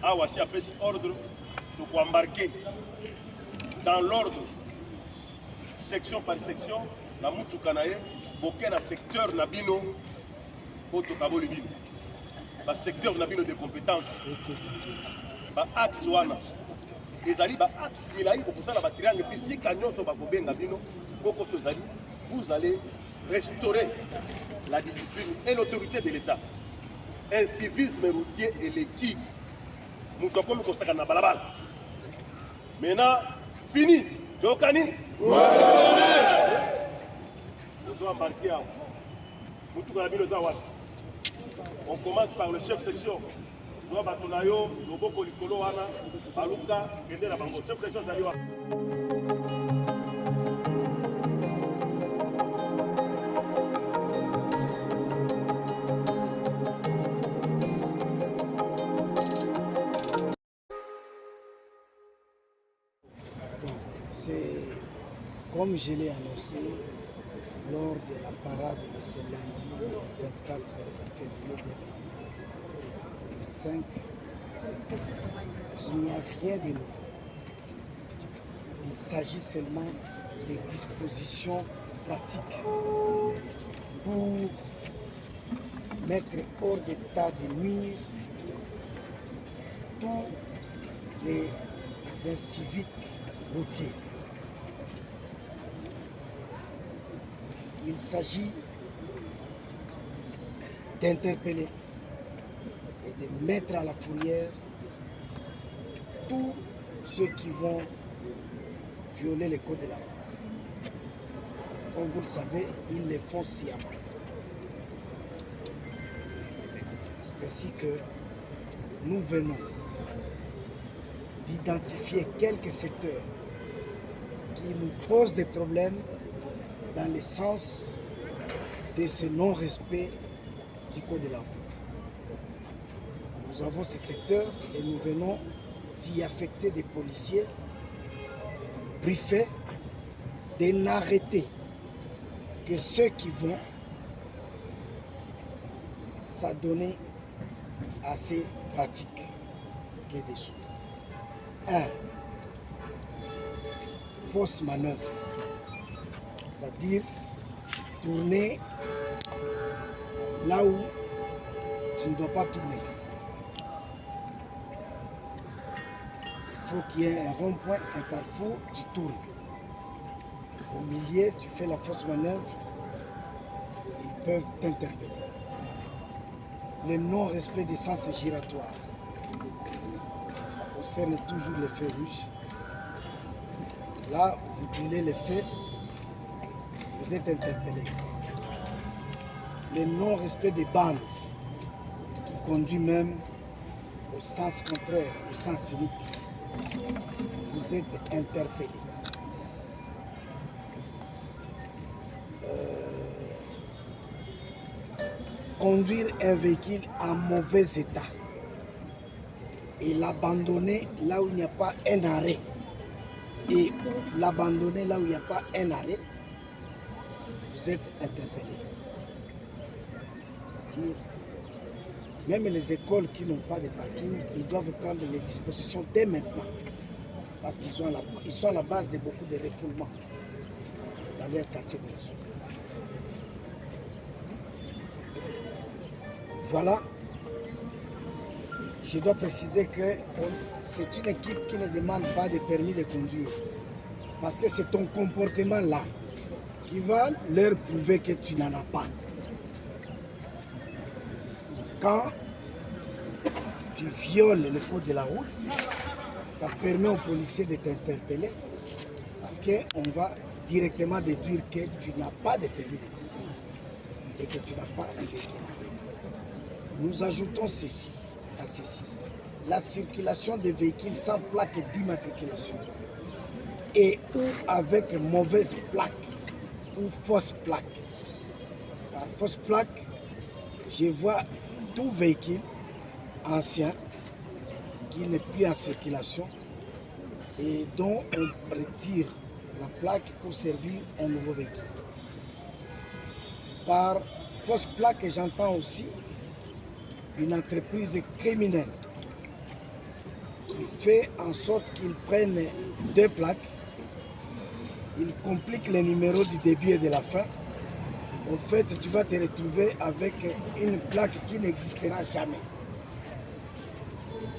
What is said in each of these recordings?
Ah, voici après cet ordre, donc embarquer dans l'ordre, section par section, la Moutoukanaye, aucun secteur Nabino, Otokabo Libino. Le secteur Nabino de compétences, le axe Wana. Les alliés, axe, il a eu pour ça, le triangle, puis si Canyon sont Nabino, vous allez restaurer la discipline et l'autorité de l'État. Un civisme routier et l'équipe. Nous devons nous consacrer à Balabal. Maintenant, fini. Dokani. Nous devons embarquer à on commence par le chef section. Soit Batonayo, Zoboko Likolo Wana, Baluka, Gendera Bango. Chef section Zaliwa. C'est comme je l'ai annoncé lors de la parade de ce lundi 24 février 2025, il n'y a rien de nouveau. Il s'agit seulement des dispositions pratiques pour mettre hors d'état de nuire tous les inciviques routiers. Il s'agit d'interpeller et de mettre à la fourrière tous ceux qui vont violer les codes de la route. Comme vous le savez, ils le font sciemment. C'est ainsi que nous venons d'identifier quelques secteurs qui nous posent des problèmes dans le sens de ce non-respect du code de la route. Nous avons ces secteurs et nous venons d'y affecter des policiers briefés de n'arrêter que ceux qui vont s'adonner à ces pratiques qui est dessous. 1. Fausse manœuvre. C'est-à-dire tourner là où tu ne dois pas tourner. Il faut qu'il y ait un rond-point, un carrefour, tu tournes. Au milieu, tu fais la fausse manœuvre, ils peuvent t'interpeller. Le non-respect des sens giratoires. Ça concerne toujours les feux rouges. Là, vous brûlez les feux, vous êtes interpellé. Le non-respect des bandes qui conduit même au sens contraire, au sens unique, vous êtes interpellé. Conduire un véhicule en mauvais état et l'abandonner là où il n'y a pas un arrêt et l'abandonner là où il n'y a pas un arrêt, vous êtes interpellé. C'est-à-dire, même les écoles qui n'ont pas de parking, ils doivent prendre les dispositions dès maintenant parce qu'ils sont à la base de beaucoup de refoulements dans leur quartier. Voilà, je dois préciser que c'est une équipe qui ne demande pas de permis de conduire. Parce que c'est ton comportement là qui va leur prouver que tu n'en as pas. Quand tu violes le code de la route, ça permet aux policiers de t'interpeller parce qu'on va directement déduire que tu n'as pas de permis de conduire et que tu n'as pas un véhicule. Nous ajoutons ceci à ceci. La circulation des véhicules sans plaque d'immatriculation et ou avec mauvaise plaque ou fausse plaque. Par fausse plaque, je vois tout véhicule ancien qui n'est plus en circulation et dont on retire la plaque pour servir un nouveau véhicule. Par fausse plaque, j'entends aussi une entreprise criminelle qui fait en sorte qu'ils prennent 2 plaques, ils compliquent les numéros du début et de la fin. En fait, tu vas te retrouver avec une plaque qui n'existera jamais.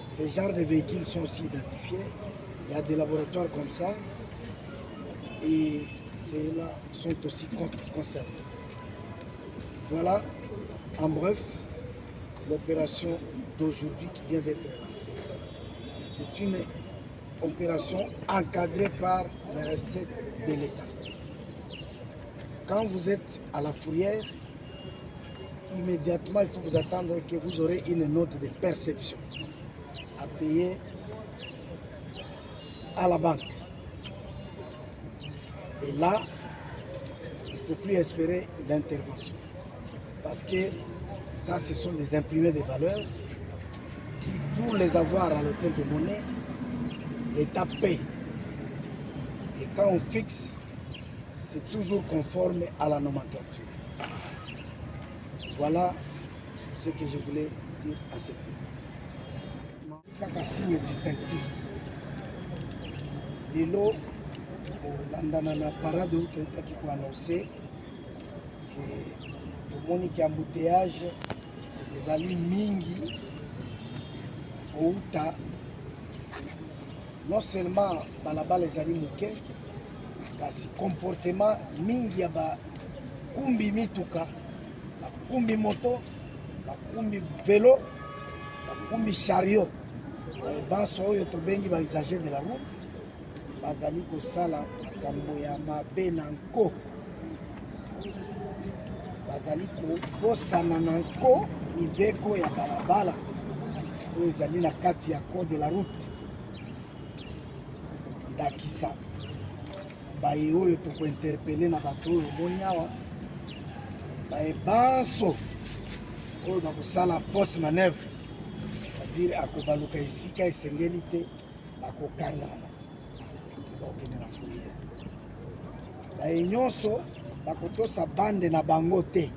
Ces genres de véhicules sont aussi identifiés. Il y a des laboratoires comme ça. Et ceux-là sont aussi concernés. Voilà, en bref, l'opération d'aujourd'hui qui vient d'être lancée. C'est une opération encadrée par les recettes de l'État. Quand vous êtes à la fourrière, immédiatement, il faut vous attendre que vous aurez une note de perception à payer à la banque. Et là, il ne faut plus espérer l'intervention. Parce que ça, ce sont des imprimés de valeurs qui, pour les avoir à l'hôtel de monnaie, l'État paye. Et quand on fixe, c'est toujours conforme à la nomenclature. Voilà ce que je voulais dire à ce point. Kaka signe distinctif. Lelo, landana na parade où totaki ko annoncer que tomoni ki embouteillage ezali mingi outa non seulement balabala ezali moke kasi comportement mingi ya bakumbi mituka, bakumbi moto, bakumbi vélo, bakumbi chariot, banso oyo tobengi ba usagers de la route bazali kosala makambo ya mabe na nko, bazali kobosana na nko mibeko ya balabala oyo ezali na kati ya code de la route. Ndakisa baye oyo tokointerpele na bato oyo omoni awa baye banso oyo bakosala fausse manœuvre, c'est-à-dire akobaluka esika esengeli te bakokangama bakokende na fourrière. Baye nyonso bakotosa bande na bango te,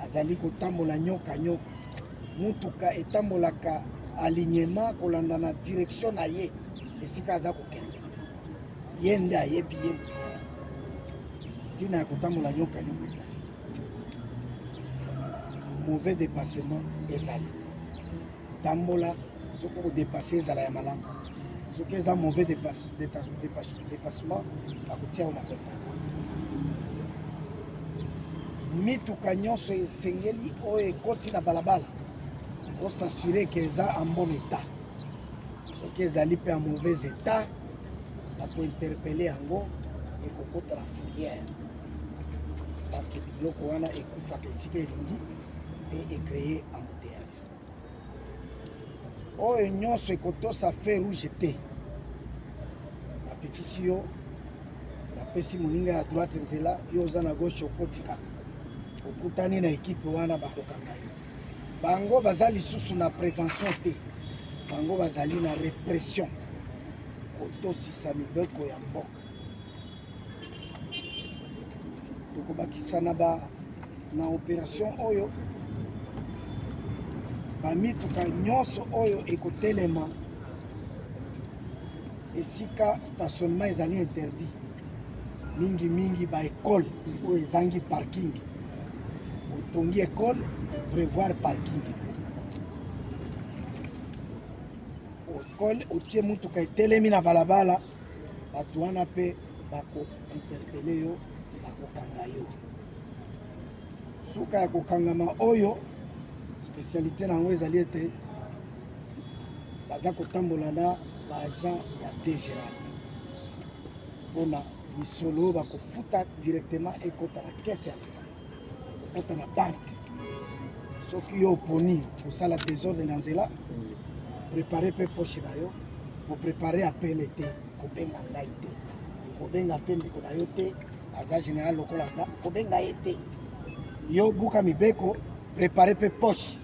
azali kotambola nyoka nyoka, mutuka etambolaka alignement kolanda na direction na ye esika aza kokende, ye nde ayebi ye ntina ya kotambola nyoka nyoka ezali mauvais dépassement ezali te. Tambola soki okodepase ezala ya malamu, soki eza mauvais dépassement bakotia yo mapepa. Mituka nyonso esengeli oyo ekoti na balabala osasure ke eza en bon état. Soki ezali mpe en mauvais état bakointerpele yango ekokota la fourrière, parce que biloko wana ekufaka esika elingi mpe ekreye embouteillage. Oyo nyonso ekotosa fer rouge te bapekisi yo, bapesi moninga ya droite nzela, yo oza na gauche okoti kaka okutani na ekipe wana bakokanga yo. Bango baza lisusu na prévention te, bango bazali na répression kotosisa mibeko ya mboka. Tokobakisa na opération oyo bamituka nyonso oyo ekotelema esika stationnement ezali interdit. Mingi ba école oyo ezangi parking, otongi école prévoir parking. École otie mutuka etelemi na balabala, bato wana mpe bako-interpele yo, bakokanga yo. Suka ya kokangama oyo spécialité na yango ezali ete baza kotambola na baagent ya DGRAT mpona misolo oyo bakofuta directement ekota na kese ya l'État, ekota na banke. Soki yo oponi kosala désordre na nzela, prépare mpe poche na yo, koprépare apele te, kobenga ngai te, kobenga mpe ndeko na yo te, aza général lokola nga, kobenga ye te. Yo buka mibeko, prépare mpe poche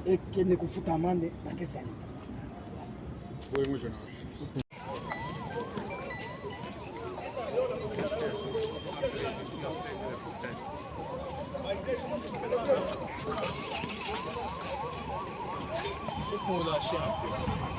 ekende kofuta amande na kesi ya l'État. fondation